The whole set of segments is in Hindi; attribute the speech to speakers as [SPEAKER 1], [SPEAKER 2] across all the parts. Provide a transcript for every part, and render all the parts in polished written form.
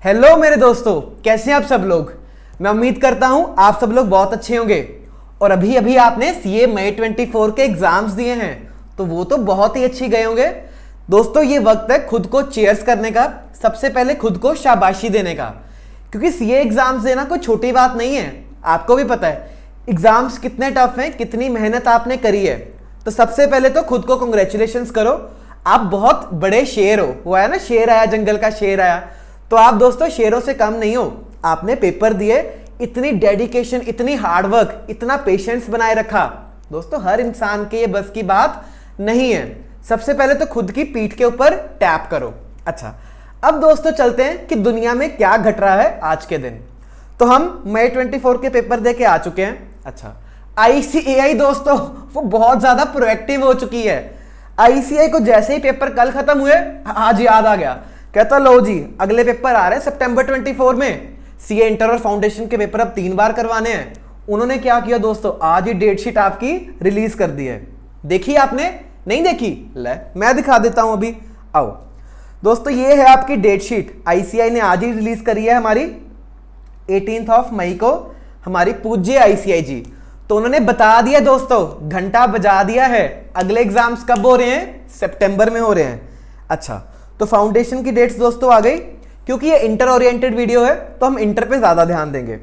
[SPEAKER 1] हेलो मेरे दोस्तों, कैसे हैं आप सब लोग। मैं उम्मीद करता हूं आप सब लोग बहुत अच्छे होंगे। और अभी अभी आपने सीए मई 24 के एग्जाम्स दिए हैं तो वो तो बहुत ही अच्छी गए होंगे। दोस्तों ये वक्त है खुद को चीयर्स करने का, सबसे पहले खुद को शाबाशी देने का, क्योंकि सीए एग्जाम्स देना कोई छोटी बात नहीं है। आपको भी पता है एग्जाम्स कितने टफ हैं, कितनी मेहनत आपने करी है। तो सबसे पहले तो खुद को कॉन्ग्रेचुलेशंस करो, आप बहुत बड़े शेर हो। वो आया ना, शेर आया जंगल का शेर आया, तो आप दोस्तों शेरों से कम नहीं हो। आपने पेपर दिए, इतनी डेडिकेशन, इतनी हार्डवर्क, इतना पेशेंस बनाए रखा। दोस्तों हर इंसान के ये बस की बात नहीं है। सबसे पहले तो खुद की पीठ के ऊपर टैप करो। अच्छा, अब दोस्तों चलते हैं कि दुनिया में क्या घट रहा है आज के दिन। तो हम मई 24 के पेपर दे के आ चुके हैं। अच्छा, आईसीएआई दोस्तों वो बहुत ज्यादा प्रोएक्टिव हो चुकी है। आईसीएआई को जैसे ही पेपर कल खत्म हुए आज याद आ गया, कहता लो जी अगले पेपर आ रहे हैं सितंबर 24 में। सीए इंटर और फाउंडेशन के पेपर अब 3 बार करवाने हैं। उन्होंने क्या किया दोस्तों, आज ही डेट शीट आपकी रिलीज कर दी है। देखी आपने? नहीं देखी? ले मैं दिखा देता हूं अभी, आओ दोस्तों। ये है आपकी डेट शीट, आईसीआई ने आज ही रिलीज करी है हमारी 18 मई को, हमारी पूज्य आईसीआई जी। तो उन्होंने बता दिया दोस्तों, घंटा बजा दिया है, अगले एग्जाम्स कब हो रहे हैं, सितंबर में हो रहे हैं। अच्छा, तो फाउंडेशन की डेट्स दोस्तों आ गई। क्योंकि ये इंटर ओरिएंटेड वीडियो है तो हम इंटर पे ज्यादा ध्यान देंगे।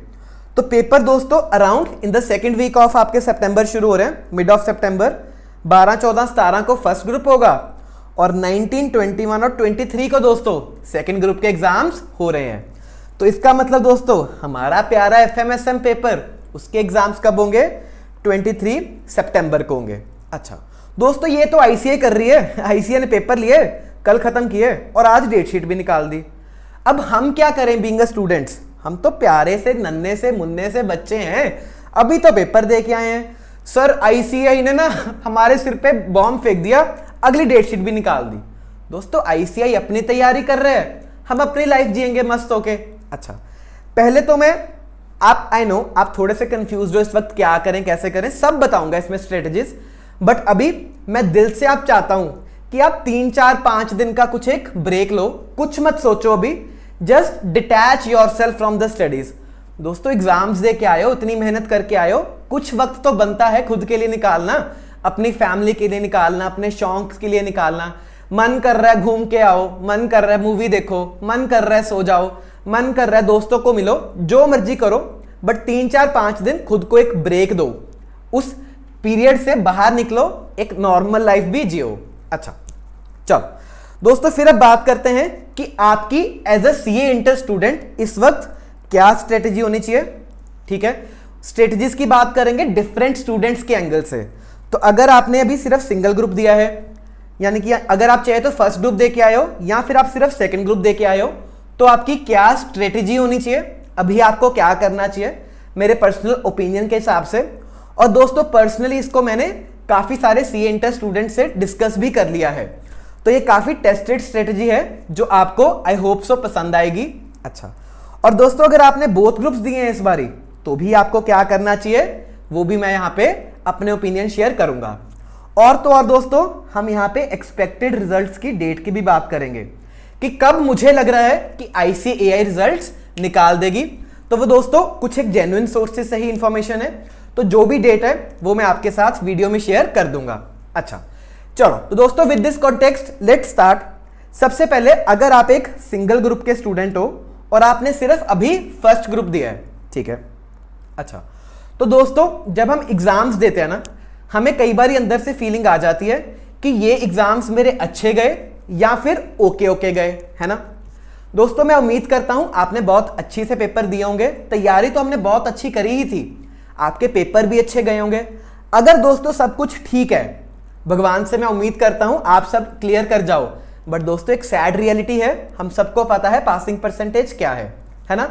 [SPEAKER 1] तो पेपर दोस्तों around in the second week of आपके सितंबर शुरू हो रहे हैं, मिड ऑफ सितंबर। 12, 14, 17 को फर्स्ट ग्रुप होगा और 19, 21 और 23 को दोस्तों सेकंड ग्रुप के एग्जाम्स हो रहे हैं। तो इसका मतलब दोस्तों हमारा प्यारा एफएमएसएम पेपर, उसके एग्जाम्स कब होंगे, 23 सितंबर को होंगे। अच्छा दोस्तों, ये तो आईसीआई कर रही है, आईसीआई ने पेपर लिए, कल खत्म किए और आज डेट शीट भी निकाल दी। अब हम क्या करें बीइंग स्टूडेंट्स, हम तो प्यारे से नन्हे से मुन्ने से बच्चे हैं, अभी तो पेपर दे के आए हैं। सर आईसीआई ने ना हमारे सिर पे बॉम्ब फेंक दिया, अगली डेट शीट भी निकाल दी। दोस्तों आईसीआई अपनी तैयारी कर रहे हैं, हम अपनी लाइफ जिएंगे मस्त होके। अच्छा, पहले तो मैं आई नो आप थोड़े से कंफ्यूज हो इस वक्त, क्या करें कैसे करें, सब बताऊंगा इसमें स्ट्रेटजीज। बट अभी मैं दिल से आप चाहता हूं कि आप 3, 4, 5 दिन का कुछ एक ब्रेक लो, कुछ मत सोचो अभी, just detach yourself from the studies. दोस्तों एग्जाम्स दे के आए हो, इतनी मेहनत करके आए हो, कुछ वक्त तो बनता है खुद के लिए निकालना, अपनी फैमिली के लिए निकालना, अपने शौक के लिए निकालना। मन कर रहा है घूम के आओ, मन कर रहा है मूवी देखो, मन कर रहा है सो जाओ, मन कर रहा है दोस्तों को मिलो, जो मर्जी करो, बट 3, 4, 5 दिन खुद को एक ब्रेक दो, उस पीरियड से बाहर निकलो, एक नॉर्मल लाइफ भी जियो। अच्छा चलो दोस्तों, फिर अब बात करते हैं कि आपकी as a CA inter student इस वक्त क्या स्ट्रेटेजी होनी चाहिए। ठीक है, स्ट्रेटेजीज की बात करेंगे डिफरेंट स्टूडेंट्स के एंगल से। तो अगर आपने अभी सिर्फ सिंगल ग्रुप दिया है, यानी कि अगर आप चाहे तो फर्स्ट ग्रुप दे के आए हो या फिर आप सिर्फ सेकंड ग्रुप दे के आए हो, तो आपकी क्या स्ट्रेटेजी होनी चाहिए, अभी आपको क्या करना चाहिए मेरे पर्सनल ओपिनियन के हिसाब से। और दोस्तों पर्सनली इसको मैंने काफी सारे सीए इंटर स्टूडेंट से डिस्कस भी कर लिया है, तो ये काफी टेस्टेड स्ट्रेटेजी है जो आपको आई होप सो पसंद आएगी। अच्छा, और दोस्तों अगर आपने बोथ ग्रुप्स दिए हैं इस बारी, तो भी आपको क्या करना चाहिए वो भी मैं यहां पे अपने ओपिनियन शेयर करूंगा। और तो और दोस्तों हम यहां पे एक्सपेक्टेड रिजल्ट्स की डेट की भी बात करेंगे कि कब मुझे लग रहा है कि आईसीएआई रिजल्ट्स निकाल देगी। तो वो दोस्तों कुछ एक जेन्युइन सोर्स से सही इंफॉर्मेशन है, तो जो भी डेट है वो मैं आपके साथ वीडियो में शेयर कर दूंगा। अच्छा चलो, तो दोस्तों with this context let's start. सबसे पहले अगर आप एक सिंगल ग्रुप के स्टूडेंट हो और आपने सिर्फ अभी फर्स्ट ग्रुप दिया है, ठीक है। अच्छा, तो दोस्तों जब हम एग्जाम्स देते हैं ना, हमें कई बार अंदर से फीलिंग आ जाती है कि ये एग्जाम्स मेरे अच्छे गए या फिर ओके ओके गए, है ना। दोस्तों मैं उम्मीद करता हूं आपने बहुत अच्छी से पेपर दिए होंगे, तैयारी तो हमने बहुत अच्छी करी ही थी, आपके पेपर भी अच्छे गए होंगे। अगर दोस्तों सब कुछ ठीक है, भगवान से मैं उम्मीद करता हूं आप सब क्लियर कर जाओ। बट दोस्तों एक सैड रियलिटी है, हम सबको पता है पासिंग परसेंटेज क्या है ना।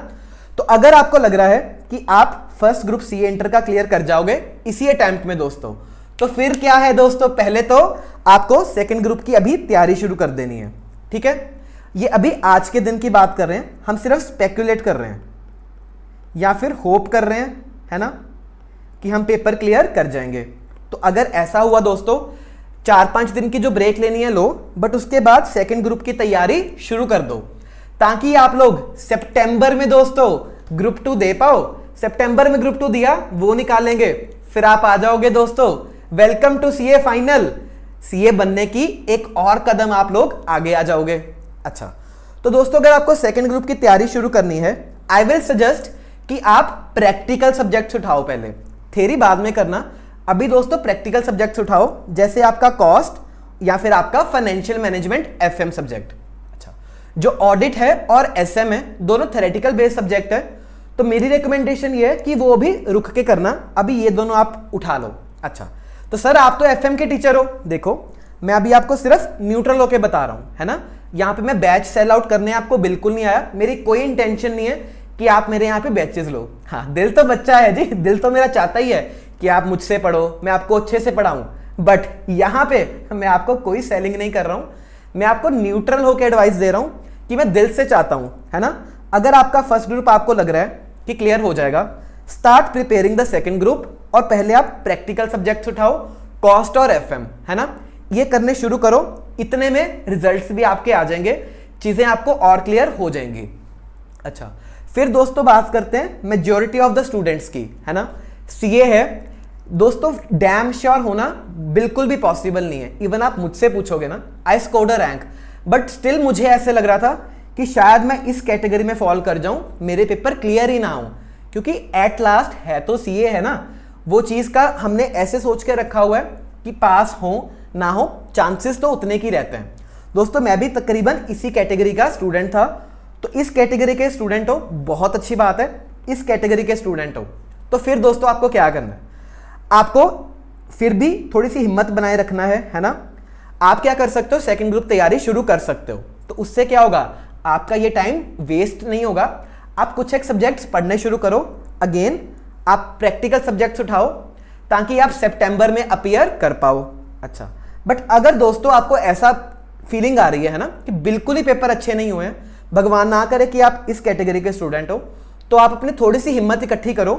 [SPEAKER 1] तो अगर आपको लग रहा है कि आप फर्स्ट ग्रुप सीए इंटर का क्लियर कर जाओगे इसी अटेम्प्ट में दोस्तों, तो फिर क्या है दोस्तों, पहले तो आपको सेकंड ग्रुप की अभी तैयारी शुरू कर देनी है। ठीक है, ये अभी आज के दिन की बात कर रहे हैं, हम सिर्फ स्पेक्युलेट कर रहे हैं या फिर होप कर रहे हैं, है ना, कि हम पेपर क्लियर कर जाएंगे। तो अगर ऐसा हुआ दोस्तों, 4-5 दिन की जो ब्रेक लेनी है लो, बट उसके बाद सेकंड ग्रुप की तैयारी शुरू कर दो, ताकि आप लोग सितंबर में दोस्तों ग्रुप 2 दे पाओ। सितंबर में ग्रुप 2 दिया वो निकालेंगे, फिर आप आ जाओगे दोस्तों welcome to CA final. CA बनने की एक और कदम आप लोग आगे आ जाओगे। अच्छा, तो दोस्तों अगर आपको सेकंड ग्रुप की तैयारी शुरू करनी है, आई विल सजेस्ट कि आप प्रैक्टिकल सब्जेक्ट्स उठाओ पहले, थ्योरी बाद में करना। अभी दोस्तों प्रैक्टिकल सब्जेक्ट्स उठाओ, जैसे आपका कॉस्ट या फिर आपका फाइनेंशियल मैनेजमेंट एफएम सब्जेक्ट। अच्छा, जो ऑडिट है और एसएम है दोनों थ्योरेटिकल बेस्ड सब्जेक्ट है, तो मेरी रिकमेंडेशन ये है कि वो भी रुक के करना, अभी ये दोनों आप उठा लो। अच्छा, तो सर आप तो एफएम के टीचर हो, देखो मैं अभी आपको सिर्फ न्यूट्रल होके बता रहा हूं, है ना। यहाँ पे मैं बैच सेल आउट करने आपको बिल्कुल नहीं आया, मेरी कोई इंटेंशन नहीं है कि आप मेरे यहाँ पे बैचेस लो। हाँ, दिल तो बच्चा है जी, दिल तो मेरा चाहता ही है कि आप मुझसे पढ़ो, मैं आपको अच्छे से पढ़ाऊं, बट यहाँ पे मैं आपको कोई सेलिंग नहीं कर रहा हूं, मैं आपको न्यूट्रल होकर एडवाइस दे रहा हूं कि मैं दिल से चाहता हूं, है ना। अगर आपका फर्स्ट ग्रुप आपको लग रहा है कि क्लियर हो जाएगा, start preparing the second group, और पहले आप प्रैक्टिकल सब्जेक्ट्स उठाओ, कॉस्ट और एफएम, है ना, ये करने शुरू करो। इतने में रिजल्ट्स भी आपके आ जाएंगे, चीजें आपको और क्लियर हो जाएंगी। अच्छा, फिर दोस्तों बात करते हैं मेजॉरिटी ऑफ द स्टूडेंट्स की, है ना। सीए है दोस्तों, डैम श्योर होना बिल्कुल भी पॉसिबल नहीं है। इवन आप मुझसे पूछोगे ना, I scored a rank, but still मुझे ऐसे लग रहा था कि शायद मैं इस कैटेगरी में फॉल कर जाऊं, मेरे पेपर क्लियर ही ना हो, क्योंकि एट लास्ट है तो सीए, है ना। वो चीज का हमने ऐसे सोच के रखा हुआ है कि पास हो ना हो चांसेस तो उतने की रहते हैं। दोस्तों मैं भी तकरीबन इसी कैटेगरी का स्टूडेंट था, तो इस कैटेगरी के स्टूडेंट हो बहुत अच्छी बात है, इस कैटेगरी के स्टूडेंट हो तो फिर दोस्तों आपको क्या करना है, आपको फिर भी थोड़ी सी हिम्मत बनाए रखना है ना। आप क्या कर सकते हो, सेकंड ग्रुप तैयारी शुरू कर सकते हो, तो उससे क्या होगा, आपका ये टाइम वेस्ट नहीं होगा। आप कुछ एक सब्जेक्ट्स पढ़ने शुरू करो, अगेन आप प्रैक्टिकल सब्जेक्ट्स उठाओ ताकि आप सितंबर में अपीयर कर पाओ। अच्छा, बट अगर दोस्तों आपको ऐसा फीलिंग आ रही है ना कि बिल्कुल ही पेपर अच्छे नहीं हुए हैं, भगवान ना करे कि आप इस कैटेगरी के स्टूडेंट हो, तो आप अपनी थोड़ी सी हिम्मत इकट्ठी करो,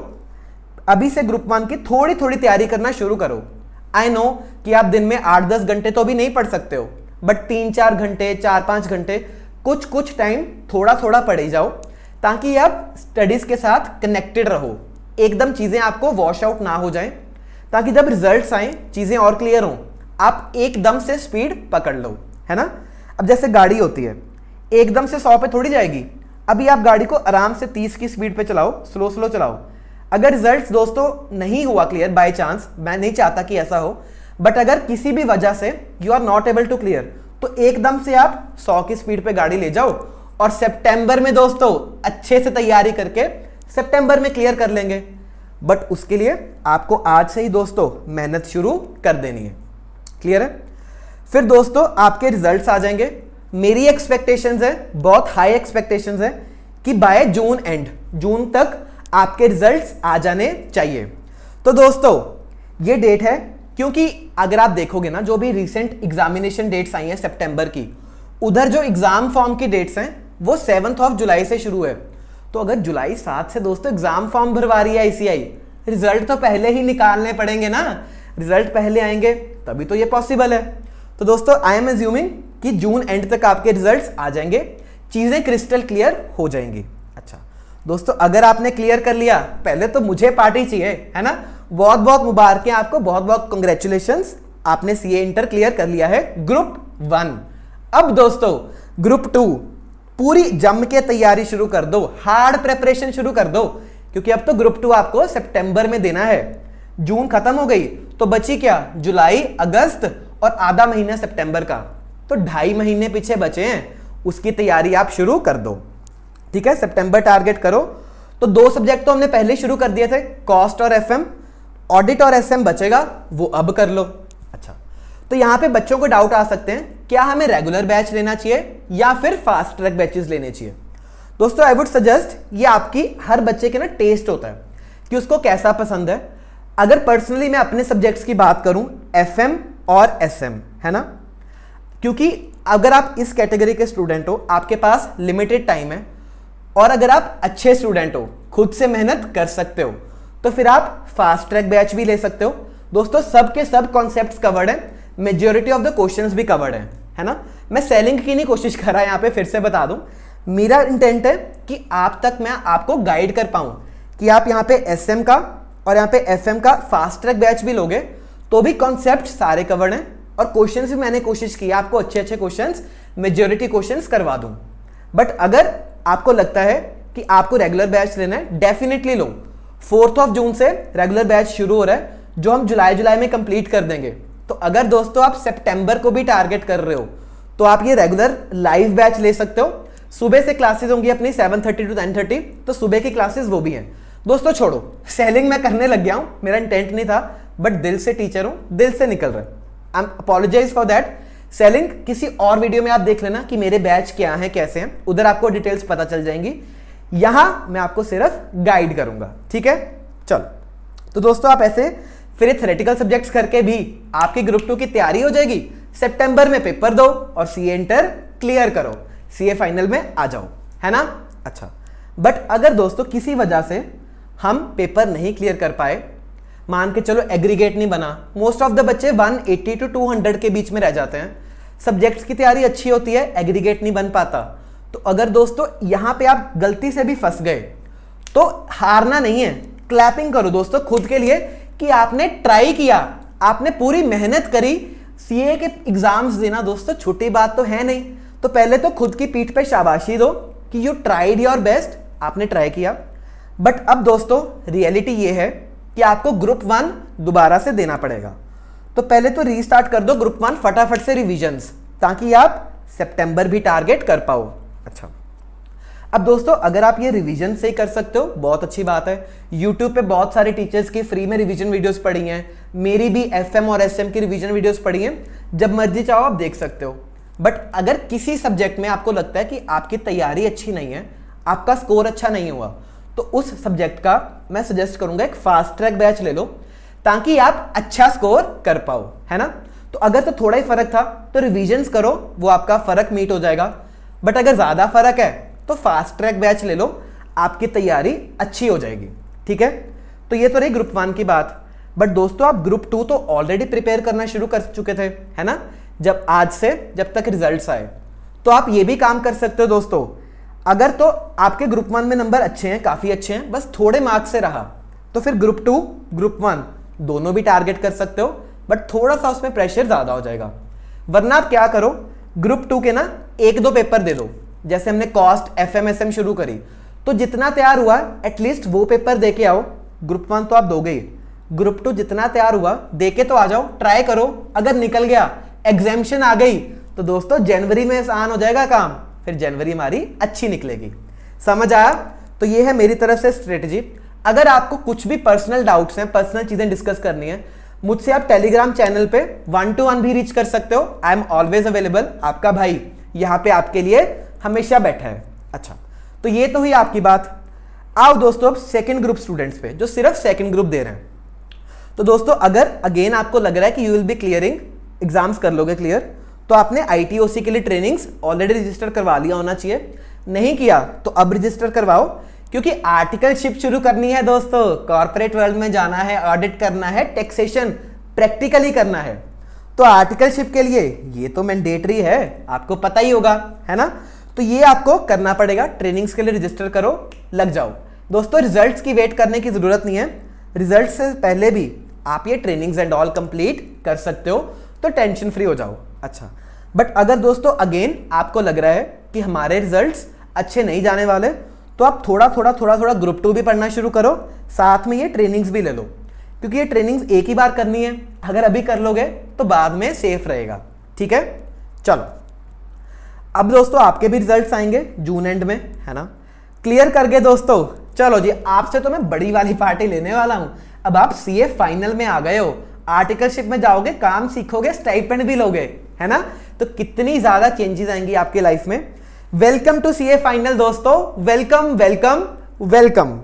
[SPEAKER 1] अभी से ग्रुप 1 की थोड़ी थोड़ी तैयारी करना शुरू करो। आई नो कि आप दिन में 8-10 घंटे तो भी नहीं पढ़ सकते हो, बट 3-4 घंटे 4-5 घंटे कुछ टाइम थोड़ा थोड़ा पढ़े जाओ, ताकि आप स्टडीज के साथ कनेक्टेड रहो, एकदम चीजें आपको वॉश आउट ना हो जाएं, ताकि जब रिजल्ट्स आए चीजें और क्लियर हों, आप एकदम से स्पीड पकड़ लो, है ना। अब जैसे गाड़ी होती है, एकदम से 100 पे थोड़ी जाएगी, अभी आप गाड़ी को आराम से 30 की स्पीड पे चलाओ, स्लो स्लो चलाओ। अगर रिजल्ट्स दोस्तों नहीं हुआ क्लियर बाय चांस, मैं नहीं चाहता कि ऐसा हो, बट अगर किसी भी वजह से you are not able to clear, तो एकदम से आप 100 की स्पीड पे गाड़ी ले जाओ, और सितंबर में दोस्तों अच्छे से तैयारी करके सितंबर में क्लियर कर लेंगे। बट उसके लिए आपको आज से ही दोस्तों मेहनत शुरू कर देनी है, क्लियर है। फिर दोस्तों आपके रिजल्ट्स आ जाएंगे, मेरी एक्सपेक्टेशंस है, बहुत हाई एक्सपेक्टेशंस है कि बाय जून एंड, जून तक आपके रिजल्ट्स आ जाने चाहिए। तो दोस्तों ये डेट है, क्योंकि अगर आप देखोगे ना जो भी रिसेंट एग्जामिनेशन डेट्स आई हैं सितंबर की, उधर जो एग्जाम फॉर्म की डेट्स हैं वो 7 जुलाई से शुरू है। तो अगर जुलाई 7 से दोस्तों एग्जाम फॉर्म भरवा रही है आईसीआई, रिजल्ट तो पहले ही निकालने पड़ेंगे ना, रिजल्ट पहले आएंगे तभी तो ये पॉसिबल है। तो दोस्तों आई एम एज्यूमिंग कि जून एंड तक आपके रिजल्ट्स आ जाएंगे, चीजें क्रिस्टल क्लियर हो जाएंगी। अच्छा दोस्तों, अगर आपने क्लियर कर लिया, पहले तो मुझे पार्टी चाहिए, है ना। बहुत बहुत मुबारकें आपको, बहुत बहुत कांग्रेचुलेशंस, आपने सीए इंटर क्लियर कर लिया है ग्रुप 1। अब दोस्तों ग्रुप 2 पूरी जम के तैयारी शुरू कर दो, हार्ड प्रेपरेशन शुरू कर दो, क्योंकि अब तो ग्रुप 2 आपको सितंबर में देना है। जून खत्म हो गई तो बची क्या, जुलाई, अगस्त और आधा महीना सितंबर का, तो 2.5 महीने पीछे बचे हैं, उसकी तैयारी आप शुरू कर दो, ठीक है। सितंबर टारगेट करो। तो 2 सब्जेक्ट तो हमने पहले शुरू कर दिए थे, कॉस्ट और एफएम, ऑडिट और एसएम बचेगा, वो अब कर लो। अच्छा, तो यहां पे बच्चों को डाउट आ सकते हैं, क्या हमें रेगुलर बैच लेना चाहिए या फिर फास्ट ट्रैक बैचेस लेने चाहिए। दोस्तों आई वुड सजेस्ट, ये आपकी हर बच्चे के ना टेस्ट होता है कि उसको कैसा पसंद है। अगर पर्सनली मैं अपने सब्जेक्ट्स की बात करूं, एफएम और एसएम, है ना, क्योंकि अगर आप इस कैटेगरी के स्टूडेंट हो, आपके पास लिमिटेड टाइम है, और अगर आप अच्छे स्टूडेंट हो, खुद से मेहनत कर सकते हो, तो फिर आप फास्ट ट्रैक बैच भी ले सकते हो। दोस्तों सब के सब कॉन्सेप्ट्स कवर्ड हैं, मेजॉरिटी ऑफ द क्वेश्चंस भी कवर्ड हैं, है ना। मैं सेलिंग की नहीं कोशिश कर रहा यहाँ पे, फिर से बता दूं, मेरा इंटेंट है कि आप तक मैं आपको गाइड कर पाऊं कि आप यहाँ पे एसएम का और यहाँ पे एफएम का फास्ट ट्रैक बैच भी लोगे तो भी कॉन्सेप्ट सारे कवर्ड हैं, और क्वेश्चंस भी मैंने कोशिश की आपको अच्छे अच्छे क्वेश्चंस, मेजॉरिटी क्वेश्चंस करवा दूं। बट अगर आपको लगता है कि आपको रेगुलर बैच लेना है, डेफिनेटली लो। 4 जून से रेगुलर बैच शुरू हो रहा है जो हम जुलाई में कंप्लीट कर देंगे। तो अगर दोस्तों आप सितंबर को भी टारगेट कर रहे हो तो आप ये रेगुलर लाइव बैच ले सकते हो। सुबह से क्लासेस होंगी अपनी 7:30 to 10:30, तो सुबह की क्लासेस वो भी हैं। दोस्तों छोड़ो, सेलिंग मैं करने लग गया हूं, मेरा इंटेंट नहीं था, बट दिल से टीचर हूं, दिल से निकल रहा है। I am apologise for that. Selling किसी और वीडियो में आप देख लेना कि मेरे बैच क्या हैं, कैसे हैं, उधर आपको डिटेल्स पता चल जाएंगी। यहां मैं आपको सिर्फ गाइड करूंगा, ठीक है। चलो, तो दोस्तों आप ऐसे फिर थ्योरेटिकल सब्जेक्ट्स करके भी आपकी ग्रुप 2 की तैयारी हो जाएगी। सितंबर में पेपर दो और सीए इंटर क्लियर करो, सीए फाइनल में आ जाओ, है ना। अच्छा, बट अगर दोस्तों किसी वजह से हम पेपर नहीं क्लियर कर पाए, मान के चलो एग्रीगेट नहीं बना, मोस्ट ऑफ द बच्चे 180 to 200 के बीच में रह जाते हैं, सब्जेक्ट्स की तैयारी अच्छी होती है, एग्रीगेट नहीं बन पाता, तो अगर दोस्तों यहां पे आप गलती से भी फंस गए तो हारना नहीं है, क्लैपिंग करो दोस्तों खुद के लिए कि आपने ट्राई किया, आपने पूरी मेहनत करी। सीए के एग्जाम्स देना दोस्तों छोटी बात तो है नहीं, तो पहले तो खुद की पीठ पे शाबाशी दो कि यू ट्राइड योर बेस्ट, आपने ट्राई किया। बट अब दोस्तों रियलिटी ये है कि आपको ग्रुप 1 दोबारा से देना पड़ेगा, तो पहले तो रीस्टार्ट कर दो ग्रुप 1 फटाफट से रिविजन्स, ताकि आप सितंबर भी टारगेट कर पाओ। अच्छा, अब दोस्तों अगर आप ये रिवीजन से ही कर सकते हो बहुत अच्छी बात है। यूट्यूब पे बहुत सारे टीचर्स की फ्री में रिवीजन वीडियोस पड़ी हैं, मेरी भी एफएम और एसएम की रिवीजन वीडियोस पड़ी हैं, जब मर्जी चाहो आप देख सकते हो। बट अगर किसी सब्जेक्ट में आपको लगता है कि आपकी तैयारी अच्छी नहीं है, आपका स्कोर अच्छा नहीं हुआ, तो उस सब्जेक्ट का मैं सजेस्ट करूंगा एक फास्ट ट्रैक बैच ले लो, ताकि आप अच्छा स्कोर कर पाओ, है ना। तो अगर तो थोड़ा ही फर्क था तो रिविजन्स करो, वो आपका फर्क मीट हो जाएगा। बट अगर ज्यादा फर्क है तो फास्ट ट्रैक बैच ले लो, आपकी तैयारी अच्छी हो जाएगी, ठीक है। तो ये तो रही ग्रुप 1 की बात। बट दोस्तों आप ग्रुप 2 तो ऑलरेडी प्रिपेयर करना शुरू कर चुके थे, है ना, जब आज से जब तक रिजल्ट्स आए। तो आप ये भी काम कर सकते हो दोस्तों, अगर तो आपके ग्रुप 1 में नंबर अच्छे हैं, काफी अच्छे हैं, बस थोड़े मार्क्स से रहा, तो फिर ग्रुप 2 ग्रुप 1 दोनों भी टारगेट कर सकते हो, बट थोड़ा सा उसमें प्रेशर ज्यादा हो जाएगा। वरना आप क्या करो, ग्रुप 2 के ना 1-2 पेपर दे दो। जैसे हमने कॉस्ट एफएमएसएम शुरू करी, तो जितना तैयार हुआ एटलीस्ट वो पेपर देके आओ। ग्रुप 1 तो आप दोगे ही, ग्रुप 2 जितना तैयार हुआ देके तो आ जाओ, ट्राई करो। अगर निकल गया, एग्जामिनेशन आ गई, तो दोस्तों जनवरी में आसान हो जाएगा काम, फिर जनवरी हमारी अच्छी निकलेगी। समझ आया। तो ये है मेरी तरफ से स्ट्रेटजी। अगर आपको कुछ भी पर्सनल डाउट्स हैं, पर्सनल चीजें डिस्कस करनी है, मुझसे आप टेलीग्राम चैनल पे 1-to-1 भी रीच कर सकते हो। आई एम ऑलवेज अवेलेबल, आपका भाई यहाँ पे आपके लिए हमेशा बैठा है। अच्छा, तो ये तो हुई आपकी बात। आओ दोस्तों अब सेकंड ग्रुप स्टूडेंट्स पे, जो सिर्फ सेकंड ग्रुप दे रहे हैं। तो दोस्तों अगर अगेन आपको लग रहा है कि you will be clearing, exams कर लोगे क्लियर, तो आपने आईटीओसी के लिए ट्रेनिंग्स ऑलरेडी रजिस्टर करवा लिया होना चाहिए। नहीं किया तो अब रजिस्टर करवाओ, क्योंकि आर्टिकलशिप शुरू करनी है दोस्तों। कॉर्पोरेट वर्ल्ड में जाना है, ऑडिट करना है, टैक्सेशन प्रैक्टिकली करना है, तो आर्टिकलशिप के लिए ये तो मैंडेटरी है, आपको पता ही होगा, है ना। तो ये आपको करना पड़ेगा, ट्रेनिंग्स के लिए रजिस्टर करो, लग जाओ दोस्तों। रिजल्ट्स की वेट करने की जरूरत नहीं है, रिजल्ट से पहले भी आप ये ट्रेनिंग्स एंड ऑल कंप्लीट कर सकते हो, तो टेंशन फ्री हो जाओ। अच्छा, बट अगर दोस्तों अगेन आपको लग रहा है कि हमारे रिजल्ट्स अच्छे नहीं जाने वाले, तो आप थोड़ा थोड़ा ग्रुप 2 भी पढ़ना शुरू करो, साथ में ये ट्रेनिंग्स भी ले लो, क्योंकि ये ट्रेनिंग्स एक ही बार करनी है। अगर अभी कर लोगे तो बाद में सेफ रहेगा, ठीक है। चलो, अब दोस्तों आपके भी रिजल्ट्स आएंगे जून एंड में, है ना। क्लियर कर गए दोस्तों। चलो जी, आपसे तो मैं बड़ी वाली पार्टी लेने वाला हूं। अब आप सीए फाइनल में आ गए हो, आर्टिकलशिप में जाओगे, काम सीखोगे, स्टाइपेंड भी लोगे, है ना। तो कितनी ज्यादा चेंजेस आएंगी आपके लाइफ में। वेलकम टू सीए फाइनल दोस्तों, वेलकम वेलकम वेलकम।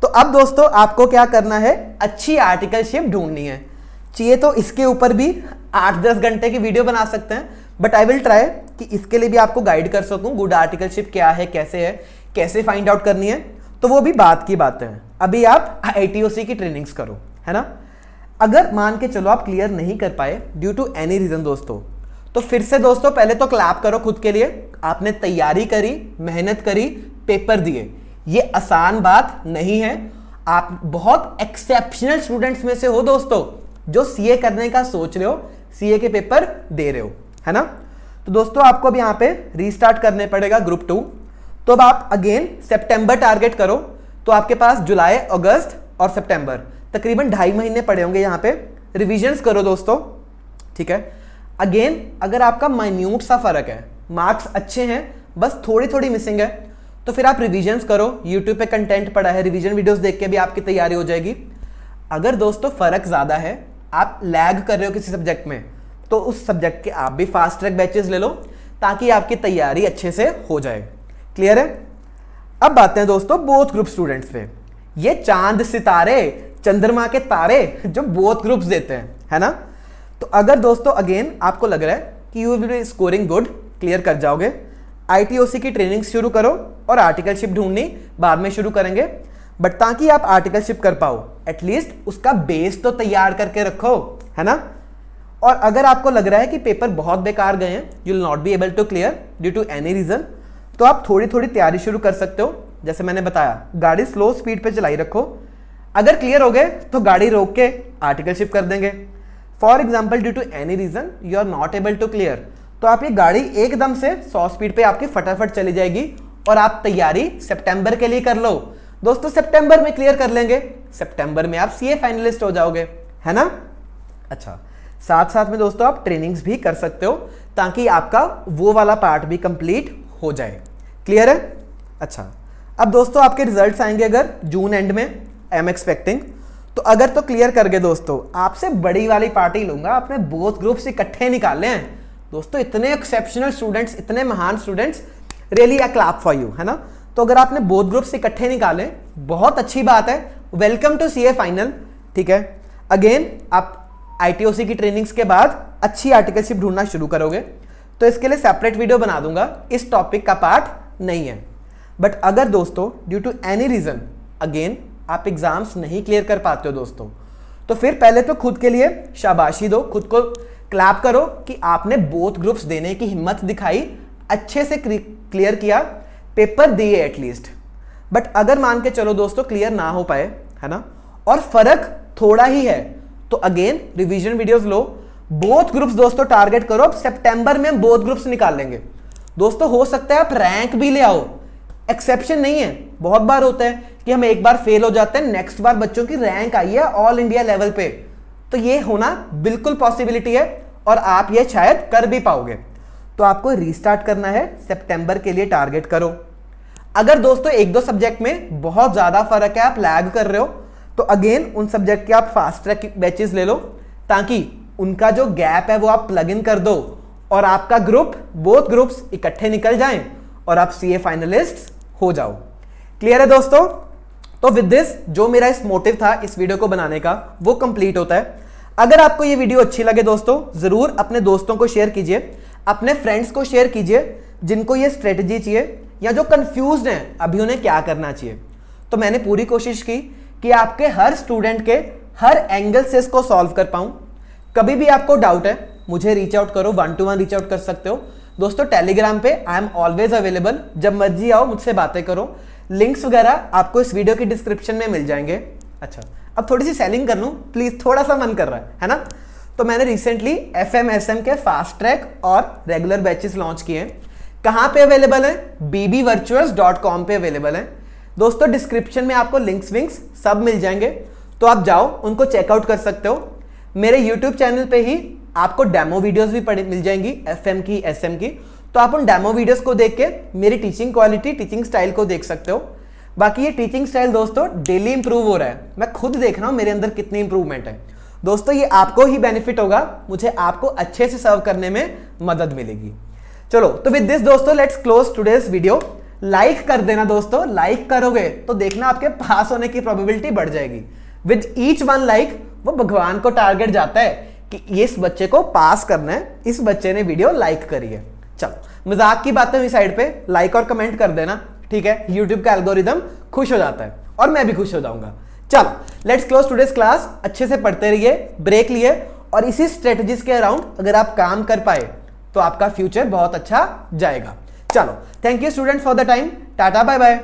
[SPEAKER 1] तो अब दोस्तों आपको क्या करना है, अच्छी आर्टिकलशिप ढूंढनी है। चाहिए तो इसके ऊपर भी 8-10 घंटे की वीडियो बना सकते हैं, बट आई विल ट्राई कि इसके लिए भी आपको गाइड कर सकूं, गुड आर्टिकलशिप क्या है, कैसे फाइंड आउट करनी है, तो वो भी बात की बातें हैं। अभी आप आईटीओसी की ट्रेनिंग्स करो, है ना। अगर मान के चलो आप क्लियर नहीं कर पाए ड्यू टू एनी रीजन दोस्तों, तो फिर से दोस्तों पहले तो क्लैप करो खुद के लिए, आपने तैयारी करी, मेहनत करी, पेपर दिए। ये आसान बात नहीं है। आप बहुत एक्सेप्शनल स्टूडेंट्स में से हो दोस्तों, जो सीए करने का सोच रहे हो, सीए के पेपर दे रहे हो, है ना। तो दोस्तों आपको अब यहां पे रीस्टार्ट करने पड़ेगा ग्रुप 2। तो अब आप अगेन सितंबर टारगेट करो, तो आपके पास जुलाई, अगस्त और सितंबर तकरीबन 2.5 महीने पड़े होंगे। यहां पे रिविजन्स करो दोस्तों, ठीक है। अगेन अगर आपका माइन्यूट सा फर्क है, मार्क्स अच्छे हैं, बस थोड़ी थोड़ी मिसिंग है, तो फिर आप रिविजन्स करो। यूट्यूब पे कंटेंट पड़ा है, रिवीजन वीडियोस देख के भी आपकी तैयारी हो जाएगी। अगर दोस्तों फर्क ज्यादा है, आप लैग कर रहे हो किसी सब्जेक्ट में, तो उस सब्जेक्ट के आप भी फास्ट ट्रैक बैचेस ले लो, ताकि आपकी तैयारी अच्छे से हो जाए। क्लियर है। अब बातें हैं दोस्तों बोथ ग्रुप स्टूडेंट्स पे। ये चांद सितारे, चंद्रमा के तारे जो बोथ ग्रुप्स देते हैं, है ना। तो अगर दोस्तों अगेन आपको लग रहा है कि you will be scoring good, clear कर जाओगे, आईटीओसी की ट्रेनिंग शुरू करो और आर्टिकलशिप ढूंढनी बाद में शुरू करेंगे। बट ताकि आप आर्टिकलशिप कर पाओ, एटलीस्ट उसका बेस तो तैयार करके रखो, है ना। और अगर आपको लग रहा है कि पेपर बहुत बेकार गए हैं, you will not be able to clear due to any reason, तो आप थोड़ी थोड़ी तैयारी शुरू कर सकते हो। जैसे मैंने बताया, गाड़ी स्लो स्पीड पे चलाई रखो। अगर क्लियर हो गए तो गाड़ी रोक के आर्टिकलशिप कर देंगे। For example due to any reason you are not able to clear, तो आप ये गाड़ी एकदम से 100 स्पीड पे आपकी फटाफट चली जाएगी और आप तैयारी सितंबर के लिए कर लो। दोस्तों सितंबर में क्लियर कर लेंगे, सितंबर में आप सीए फाइनलिस्ट हो जाओगे, है ना। अच्छा, साथ साथ में दोस्तों आप ट्रेनिंग्स भी कर सकते हो, ताकि आपका वो वाला पार्ट भी कंप्लीट हो जाए। क्लियर है। अच्छा, अब दोस्तों आपके रिजल्ट्स आएंगे अगर जून एंड में, आई एम एक्सपेक्टिंग। तो अगर तो क्लियर कर गए दोस्तों, आपसे बड़ी वाली पार्टी लूंगा। आपने बोथ ग्रुप्स इकट्ठे निकाले हैं दोस्तों, इतने एक्सेप्शनल स्टूडेंट्स, इतने महान students, really a clap for you, है ना। तो अगर आपने बोथ ग्रुप्स इकट्ठे निकाले, बहुत अच्छी बात है, वेलकम टू सीए फाइनल, ठीक है। अगेन आप आईटीओसी की ट्रेनिंग्स के बाद अच्छी आर्टिकलशिप ढूंढना शुरू करोगे, तो इसके लिए सेपरेट वीडियो बना दूंगा, इस टॉपिक का पार्ट नहीं है। बट अगर दोस्तों due to any reason again आप एग्जाम्स नहीं क्लियर कर पाते हो दोस्तों, तो फिर पहले तो खुद के लिए शाबाशी दो, खुद को क्लैप करो कि आपने बोथ ग्रुप्स देने की हिम्मत दिखाई, अच्छे से क्लियर किया, पेपर दिए एटलीस्ट। बट अगर मान के चलो दोस्तों क्लियर ना हो पाए, है ना, और फर्क थोड़ा ही है, तो अगेन रिवीजन वीडियोस लो, बोथ ग्रुप्स दोस्तों टारगेट करो। अब सितंबर में हम बोथ ग्रुप्स निकाल लेंगे दोस्तों। हो सकता है आप रैंक भी ले आओ, एक्सेप्शन नहीं है। बहुत बार होता है कि हम एक बार फेल हो जाते हैं, नेक्स्ट बार बच्चों की रैंक आई है ऑल इंडिया लेवल पे, तो ये होना बिल्कुल पॉसिबिलिटी है और आप ये शायद कर भी पाओगे। तो आपको रीस्टार्ट करना है, सितंबर के लिए टारगेट करो। अगर दोस्तों एक दो सब्जेक्ट में बहुत ज्यादा फर्क है, आप लैग कर रहे हो, तो अगेन उन सब्जेक्ट के आप फास्ट ट्रैक बैचेस ले लो, ताकि उनका जो गैप है वो आप प्लग इन कर दो और आपका ग्रुप, बोथ ग्रुप्स इकट्ठे निकल जाएं और आप सीए फाइनलिस्ट हो जाओ। क्लियर है दोस्तों। तो विद दिस जो मेरा इस मोटिव था इस वीडियो को बनाने का, वो कंप्लीट होता है। अगर आपको ये वीडियो अच्छी लगे दोस्तों, जरूर अपने दोस्तों को शेयर कीजिए, अपने फ्रेंड्स को शेयर कीजिए जिनको ये स्ट्रेटजी चाहिए या जो कंफ्यूज्ड हैं अभी उन्हें क्या करना चाहिए। तो मैंने पूरी कोशिश की कि आपके हर स्टूडेंट के हर एंगल से इसको सॉल्व कर पाऊं। कभी भी आपको डाउट है, मुझे रीच आउट करो, 1-to-1 रीच आउट कर सकते हो दोस्तों। टेलीग्राम पे आई एम ऑलवेज अवेलेबल, जब मर्जी आओ मुझसे बातें करो। लिंक्स वगैरह आपको इस वीडियो की डिस्क्रिप्शन में मिल जाएंगे। अच्छा, अब थोड़ी सी सेलिंग कर लूं प्लीज, थोड़ा सा मन कर रहा है ना। तो मैंने रिसेंटली FMSM के फास्ट ट्रैक और रेगुलर बैचेस लॉन्च किए हैं। कहां पे अवेलेबल है? bbvirtuals.com पे अवेलेबल है दोस्तों। डिस्क्रिप्शन में आपको लिंक्स विंक्स सब मिल जाएंगे, तो आप जाओ उनको चेकआउट कर सकते हो। मेरे यूट्यूब चैनल पे ही आपको डेमो वीडियोस भी मिल जाएंगी FM की, SM की, तो आप उन डेमो वीडियोस को देख के मेरी टीचिंग क्वालिटी, टीचिंग स्टाइल को देख सकते हो। बाकी ये टीचिंग स्टाइल दोस्तों डेली इंप्रूव हो रहा है, मैं खुद देख रहा हूं मेरे अंदर कितनी इंप्रूवमेंट है दोस्तों। ये आपको ही बेनिफिट होगा, मुझे आपको अच्छे से सर्व करने में मदद मिलेगी। चलो, तो विद दिस दोस्तों let's close today's video. Like कर देना दोस्तों, लाइक करोगे तो देखना आपके पास होने की प्रोबेबिलिटी बढ़ जाएगी। विद ईच 1 लाइक वो भगवान को टारगेट जाता है कि इस बच्चे को पास करना है, इस बच्चे ने वीडियो लाइक करी है। चलो, मजाक की बातें हुई साइड पे, लाइक और कमेंट कर देना, ठीक है। यूट्यूब का एल्गोरिदम खुश हो जाता है और मैं भी खुश हो जाऊंगा। चलो, लेट्स क्लोज टुडेस क्लास। अच्छे से पढ़ते रहिए, ब्रेक लिए, और इसी स्ट्रेटजीज के अराउंड अगर आप काम कर पाए तो आपका फ्यूचर बहुत अच्छा जाएगा। चलो, thank you student for the time, ta-ta bye bye.